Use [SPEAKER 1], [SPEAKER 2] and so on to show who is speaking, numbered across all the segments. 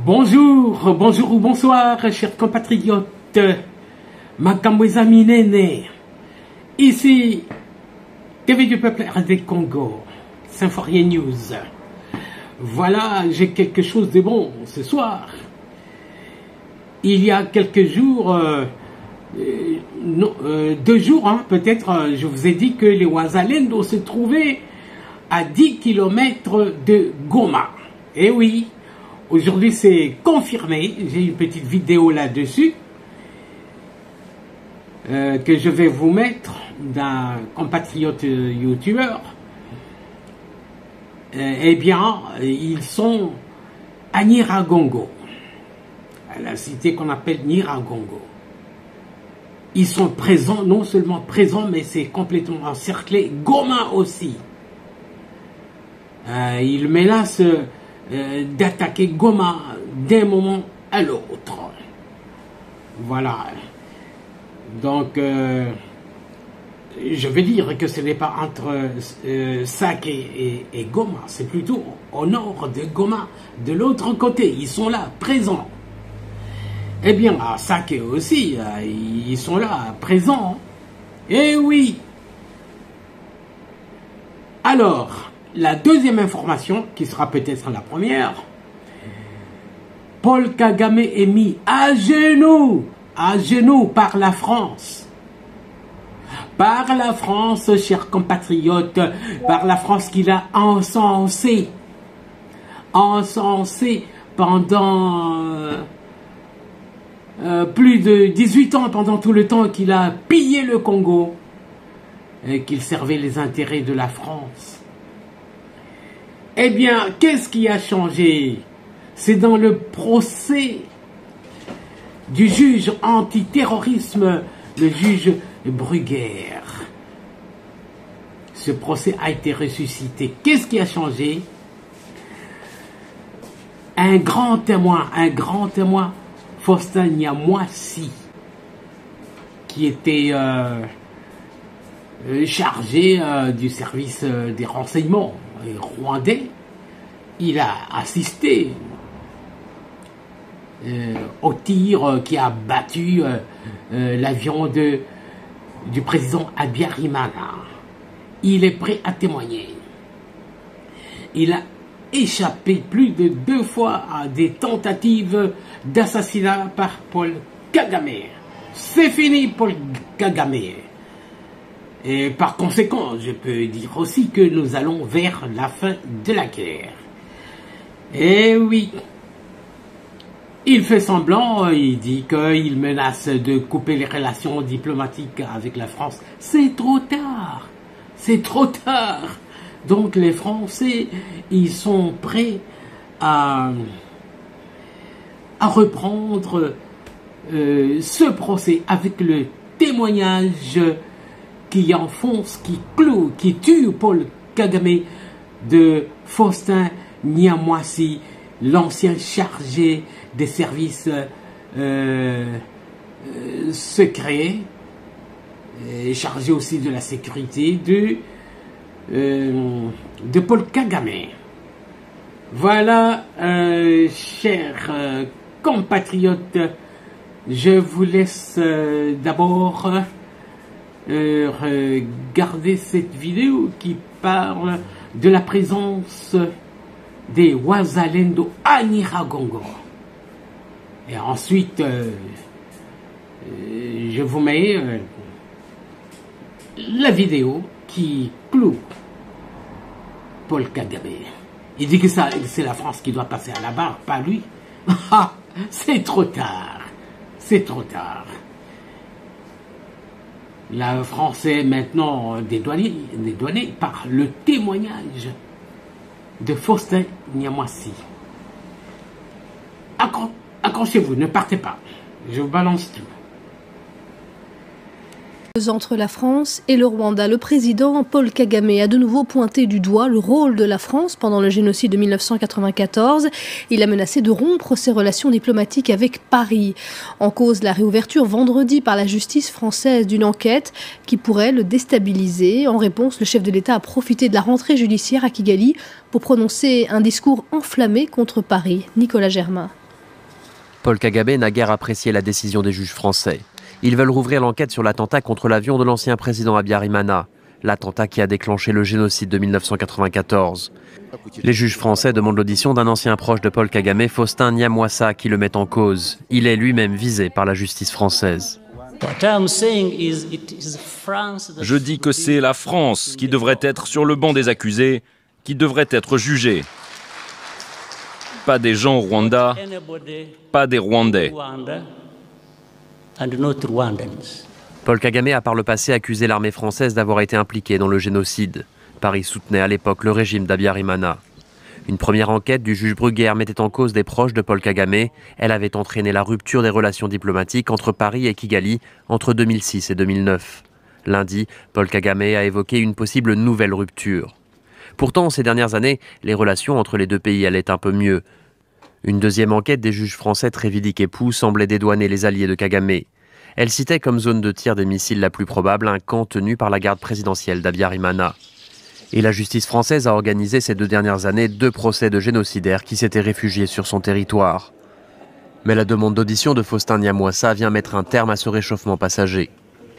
[SPEAKER 1] Bonjour, bonjour ou bonsoir, chers compatriotes, Makamweza Minene. Ici, TV du peuple RD Congo, Symphorien News. Voilà, j'ai quelque chose de bon ce soir. Il y a quelques jours, 2 jours peut-être, je vous ai dit que les Wazalendo se trouvaient à 10 km de Goma. Eh oui, aujourd'hui c'est confirmé, j'ai une petite vidéo là-dessus que je vais vous mettre d'un compatriote youtubeur. Eh bien, ils sont à Nyiragongo, à la cité qu'on appelle Nyiragongo. Ils sont présents, non seulement présents, mais c'est complètement encerclé. Goma aussi. Ils menacent d'attaquer Goma d'un moment à l'autre. Voilà. Donc, je veux dire que ce n'est pas entre Sake et Goma, c'est plutôt au nord de Goma, de l'autre côté. Ils sont là, présents. Eh bien, à Sake aussi, ils sont là, présents. Eh oui. Alors, la deuxième information, qui sera peut-être la première, Paul Kagame est mis à genoux par la France. Par la France, chers compatriotes, par la France qu'il a encensé pendant plus de 18 ans, pendant tout le temps qu'il a pillé le Congo et qu'il servait les intérêts de la France. Eh bien, qu'est-ce qui a changé? C'est dans le procès du juge antiterrorisme, le juge Bruguère. Ce procès a été ressuscité. Qu'est-ce qui a changé? Un grand témoin, Faustin Nyamwasi, qui était chargé du service des renseignements rwandais. Il a assisté au tir qui a battu l'avion du président Habyarimana. Il est prêt à témoigner. Il a échappé plus de 2 fois à des tentatives d'assassinat par Paul Kagame. C'est fini, Paul Kagame. Et par conséquent, je peux dire aussi que nous allons vers la fin de la guerre. Eh oui. Il fait semblant, il dit qu'il menace de couper les relations diplomatiques avec la France. C'est trop tard. C'est trop tard. Donc les Français, ils sont prêts à reprendre ce procès avec le témoignage qui enfonce, qui cloue, qui tue Paul Kagame de Faustin Nyamwasi, l'ancien chargé des services secrets, chargé aussi de la sécurité de Paul Kagame. Voilà, chers compatriotes, je vous laisse d'abord regarder cette vidéo qui parle de la présence des Wazalendo à Nyiragongo. Et ensuite, je vous mets la vidéo qui cloue Paul Kagame. Il dit que c'est la France qui doit passer à la barre, pas lui. C'est trop tard. C'est trop tard. La France est maintenant dédouanée par le témoignage de Faustin Nyamwasi. Accrochez-vous, ne partez pas. Je vous balance tout.
[SPEAKER 2] Entre la France et le Rwanda, le président Paul Kagame a de nouveau pointé du doigt le rôle de la France pendant le génocide de 1994. Il a menacé de rompre ses relations diplomatiques avec Paris. En cause, la réouverture vendredi par la justice française d'une enquête qui pourrait le déstabiliser. En réponse, le chef de l'État a profité de la rentrée judiciaire à Kigali pour prononcer un discours enflammé contre Paris. Nicolas Germain.
[SPEAKER 3] Paul Kagame n'a guère apprécié la décision des juges français. Ils veulent rouvrir l'enquête sur l'attentat contre l'avion de l'ancien président Habyarimana, l'attentat qui a déclenché le génocide de 1994. Les juges français demandent l'audition d'un ancien proche de Paul Kagame, Faustin Nyamwasa, qui le met en cause. Il est lui-même visé par la justice française.
[SPEAKER 4] Je dis que c'est la France qui devrait être sur le banc des accusés, qui devrait être jugée. Pas des gens au Rwanda, pas des Rwandais.
[SPEAKER 3] Paul Kagame a par le passé accusé l'armée française d'avoir été impliquée dans le génocide. Paris soutenait à l'époque le régime d'Habyarimana. Une première enquête du juge Bruguière mettait en cause des proches de Paul Kagame. Elle avait entraîné la rupture des relations diplomatiques entre Paris et Kigali entre 2006 et 2009. Lundi, Paul Kagame a évoqué une possible nouvelle rupture. Pourtant, ces dernières années, les relations entre les deux pays allaient un peu mieux. Une deuxième enquête des juges français Trévidic et Pou semblait dédouaner les alliés de Kagame. Elle citait comme zone de tir des missiles la plus probable un camp tenu par la garde présidentielle d'Habyarimana. Et la justice française a organisé ces 2 dernières années 2 procès de génocidaires qui s'étaient réfugiés sur son territoire. Mais la demande d'audition de Faustin Nyamwasa vient mettre un terme à ce réchauffement passager.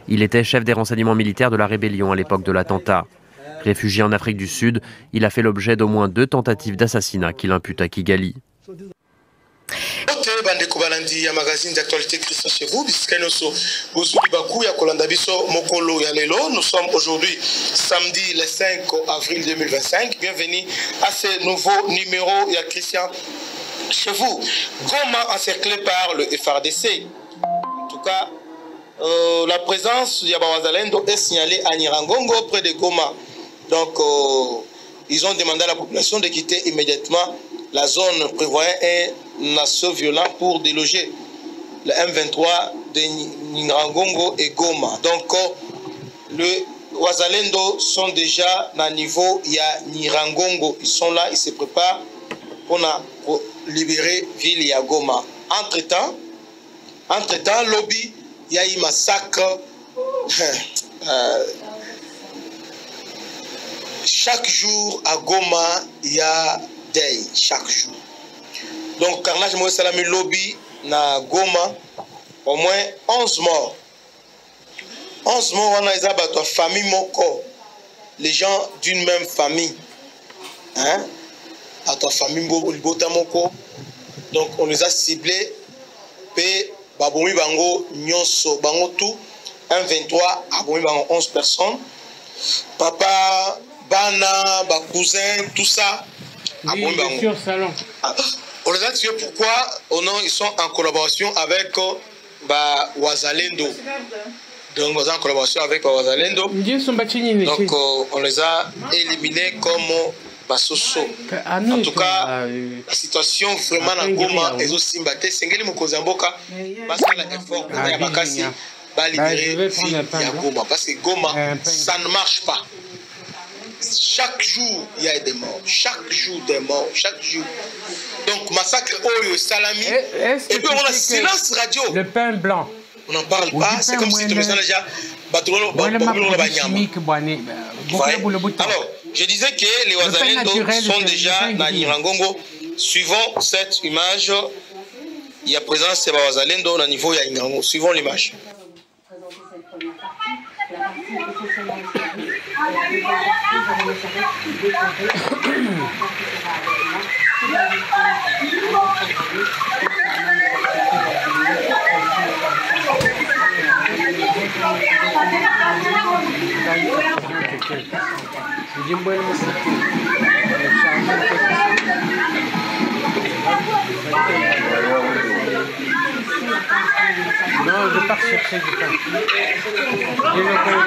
[SPEAKER 3] Il était chef des renseignements militaires de la rébellion à l'époque de l'attentat. Réfugié en Afrique du Sud, il a fait l'objet d'au moins 2 tentatives d'assassinat qu'il impute à Kigali.
[SPEAKER 5] Bandeko balandi ya magazine d'actualité Christian chez vous bisikanoso bozuli baku ya kolanda biso mokolo ya lelo. Nous sommes aujourd'hui samedi le 5 avril 2025. Bienvenue à ce nouveau numéro ya Christian chez vous. Goma encerclé par le FARDC. En tout cas, la présence de Wazalendo est signalée à Nirangongo près de Goma. Donc ils ont demandé à la population de quitter immédiatement la zone prévoyant un assaut violent pour déloger le M23 de Nirangongo et Goma. Donc, les Wazalendo sont déjà à niveau, il y a Nirangongo. Ils sont là, ils se préparent pour libérer ville et Goma. Entre-temps, lobby, il y a eu massacre. Chaque jour à Goma, il y a day, chaque jour. Donc, carnage Moïse Salami lobby na Goma, au moins 11 morts. 11 morts, on a des famille moko, les gens d'une même famille. Hein? À ta famille moko. Donc, on les a ciblés. Pe babomi bango nyonso bango tout. 1-23, abomi bango 11 personnes. Papa, bana, ba cousin, tout ça.
[SPEAKER 1] Oui, sur salon.
[SPEAKER 5] On les a tués pourquoi? Ils sont en collaboration avec Wazalendo. Donc, on est en collaboration avec Wazalendo. Donc, on les a éliminés comme Basoso. En tout cas, la situation vraiment à Goma est aussi battue. Sengeli Mokozamboka, parce que l'effort pour Yabakasi va libérer Goma. Parce que Goma, ça ne marche pas. Chaque jour, il y a des morts. Chaque jour, des morts. Chaque jour. Donc, massacre Oyo, Salami. Et puis, on a silence radio.
[SPEAKER 1] Le pain blanc.
[SPEAKER 5] On n'en parle pas. C'est comme si tout le monde déjà. Alors, je disais que les Wazalendo sont déjà dans Nirangongo. Suivant cette image, il y a présence de Wazalendo au niveau de Nirangongo. Suivons l'image.
[SPEAKER 1] Non, je pars chercher du pain. Et le pain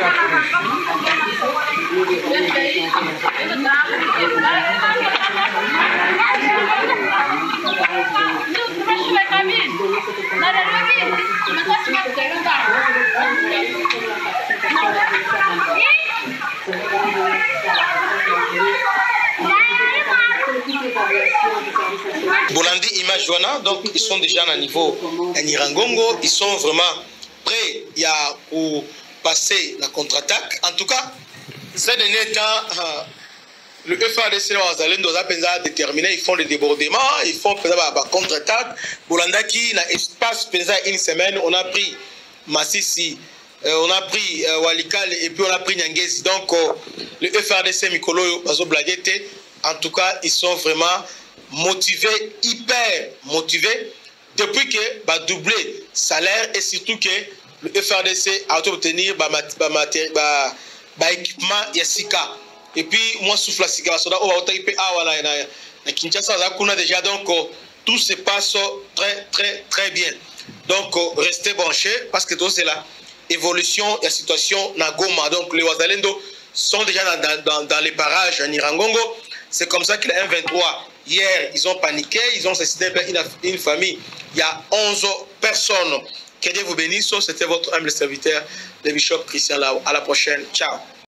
[SPEAKER 5] Bolandi, image Joana, donc ils sont déjà à niveau à Nirangongo, ils sont vraiment prêts pour passer la contre-attaque. En tout cas, ces derniers temps, le FARDC Wazalendo a déterminé, ils font des débordements, ils font des contre-attaques. Bolandaki, dans l'espace une semaine, on a pris Massissi, on a pris Walikale et puis on a pris Nyangezi. Donc le FARDC Mikolo Bazoblaguete, en tout cas, ils sont vraiment motivés, hyper motivés, depuis que bah doubler salaire et surtout que le FARDC a obtenu équipement Yassika. Et puis moi souffle la Sika soda o na Kinshasa déjà, donc tout se passe très bien. Donc restez branchés parce que tout c'est la évolution et la situation na Goma. Donc les Wazalendo sont déjà dans les parages en Irangongo. C'est comme ça que le M23 hier ils ont paniqué, ils ont assassiné une famille. Il y a 11 personnes. Que Dieu vous bénisse. C'était votre humble serviteur, le bishop Christian Lao. À la prochaine. Ciao.